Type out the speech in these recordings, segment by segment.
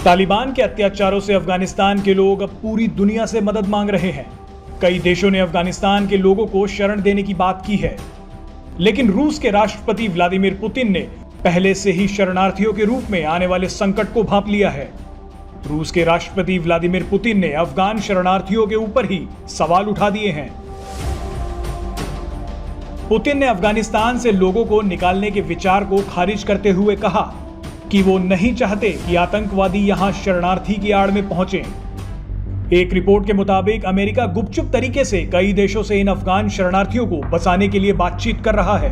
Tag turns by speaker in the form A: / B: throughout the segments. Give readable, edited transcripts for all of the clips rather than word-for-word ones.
A: तालिबान के अत्याचारों से अफगानिस्तान के लोग अब पूरी दुनिया से मदद मांग रहे हैं। कई देशों ने अफगानिस्तान के लोगों को शरण देने की बात की है, लेकिन रूस के राष्ट्रपति व्लादिमीर पुतिन ने पहले से ही शरणार्थियों के रूप में आने वाले संकट को भांप लिया है। रूस के राष्ट्रपति व्लादिमीर पुतिन ने अफगान शरणार्थियों के ऊपर ही सवाल उठा दिए हैं। पुतिन ने अफगानिस्तान से लोगों को निकालने के विचार को खारिज करते हुए कहा कि वो नहीं चाहते कि आतंकवादी यहां शरणार्थी की आड़ में पहुंचे। एक रिपोर्ट के मुताबिक अमेरिका गुपचुप तरीके से कई देशों से इन अफगान शरणार्थियों को बचाने के लिए बातचीत कर रहा है।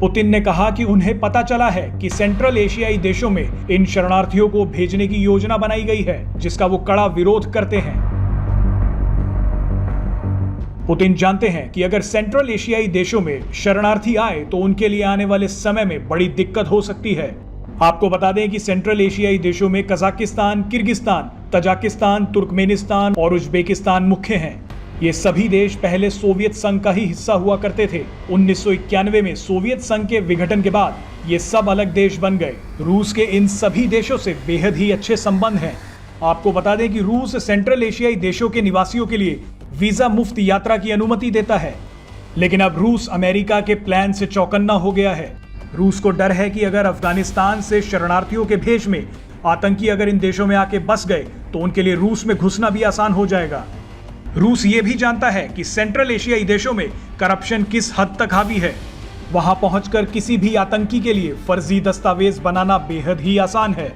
A: पुतिन ने कहा कि उन्हें पता चला है कि सेंट्रल एशियाई देशों में इन शरणार्थियों को भेजने की योजना बनाई गई है, जिसका वो कड़ा विरोध करते हैं। पुतिन जानते हैं कि अगर सेंट्रल एशियाई देशों में शरणार्थी आए तो उनके लिए आने वाले समय में बड़ी दिक्कत हो सकती है। आपको बता दें कि सेंट्रल एशियाई देशों में कजाकिस्तान, किर्गिस्तान, तजाकिस्तान, तुर्कमेनिस्तान और उज्बेकिस्तान मुख्य हैं। ये सभी देश पहले सोवियत संघ का ही हिस्सा हुआ करते थे। 1991 में सोवियत संघ के विघटन के बाद ये सब अलग देश बन गए। रूस के इन सभी देशों से बेहद ही अच्छे संबंध हैं। आपको बता दें कि रूस सेंट्रल एशियाई देशों के निवासियों के लिए वीजा मुफ्त यात्रा की अनुमति देता है, लेकिन अब रूस अमेरिका के प्लान से चौकन्ना हो गया है। रूस को डर है कि अगर अफगानिस्तान से शरणार्थियों के भेष में आतंकी अगर इन देशों में आके बस गए तो उनके लिए रूस में घुसना भी आसान हो जाएगा। रूस ये भी जानता है कि सेंट्रल एशियाई देशों में करप्शन किस हद तक हावी है। वहां पहुंचकर किसी भी आतंकी के लिए फर्जी दस्तावेज बनाना बेहद ही आसान है।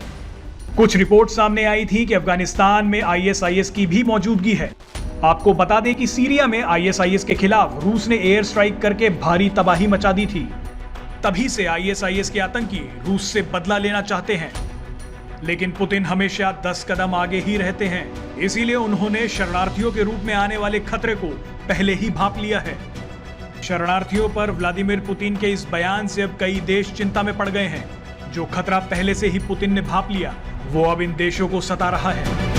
A: कुछ रिपोर्ट सामने आई थी कि अफगानिस्तान में ISIS की भी मौजूदगी है। आपको बता दें कि सीरिया में ISIS के खिलाफ रूस ने एयर स्ट्राइक करके भारी तबाही मचा दी थी। तभी से ISIS के आतंकी रूस से बदला लेना चाहते हैं, लेकिन पुतिन हमेशा 10 कदम आगे ही रहते हैं। इसीलिए उन्होंने शरणार्थियों के रूप में आने वाले खतरे को पहले ही भांप लिया है। शरणार्थियों पर व्लादिमीर पुतिन के इस बयान से अब कई देश चिंता में पड़ गए हैं। जो खतरा पहले से ही पुतिन ने भांप लिया, वो अब इन देशों को सता रहा है।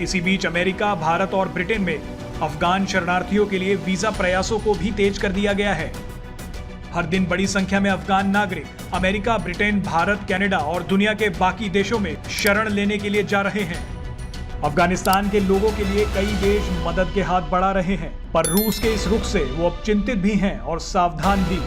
A: इसी बीच अमेरिका, भारत और ब्रिटेन में अफगान शरणार्थियों के लिए वीजा प्रयासों को भी तेज कर दिया गया है। हर दिन बड़ी संख्या में अफगान नागरिक अमेरिका, ब्रिटेन, भारत, कनाडा और दुनिया के बाकी देशों में शरण लेने के लिए जा रहे हैं। अफगानिस्तान के लोगों के लिए कई देश मदद के हाथ बढ़ा रहे हैं, पर रूस के इस रुख से वो अब चिंतित भी हैं और सावधान भी।